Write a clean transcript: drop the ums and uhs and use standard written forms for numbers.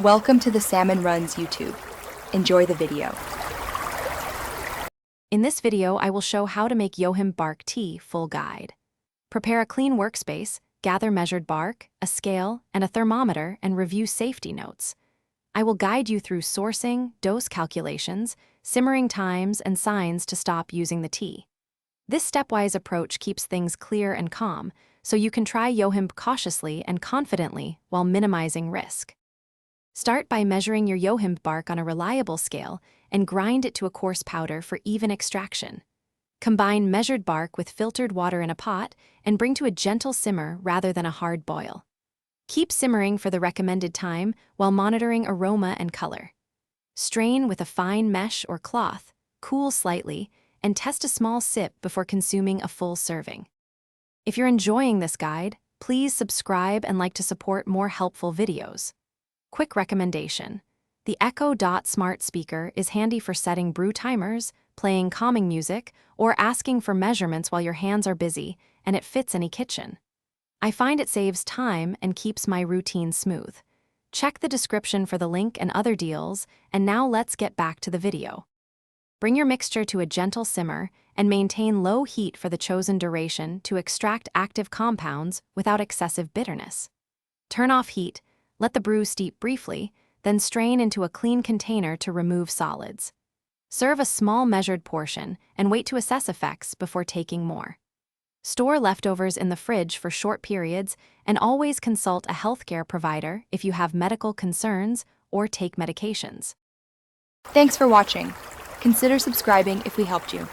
Welcome to the Salmon Runs YouTube. Enjoy the video. In this video, I will show how to make Yohimbe bark tea full guide. Prepare a clean workspace, gather measured bark, a scale, and a thermometer, and review safety notes. I will guide you through sourcing, dose calculations, simmering times, and signs to stop using the tea. This stepwise approach keeps things clear and calm, so you can try Yohimbe cautiously and confidently while minimizing risk. Start by measuring your Yohimbe bark on a reliable scale and grind it to a coarse powder for even extraction. Combine measured bark with filtered water in a pot and bring to a gentle simmer rather than a hard boil. Keep simmering for the recommended time while monitoring aroma and color. Strain with a fine mesh or cloth, cool slightly, and test a small sip before consuming a full serving. If you're enjoying this guide, please subscribe and like to support more helpful videos. Quick recommendation: the Echo Dot smart speaker is handy for setting brew timers, playing calming music, or asking for measurements while your hands are busy, and it fits any kitchen. I find it saves time and keeps my routine smooth. Check the description for the link and other deals, and now let's get back to the video. Bring your mixture to a gentle simmer and maintain low heat for the chosen duration to extract active compounds without excessive bitterness. Turn off heat, let the brew steep briefly, then strain into a clean container to remove solids. Serve a small measured portion and wait to assess effects before taking more. Store leftovers in the fridge for short periods and always consult a healthcare provider if you have medical concerns or take medications. Thanks for watching. Consider subscribing if we helped you.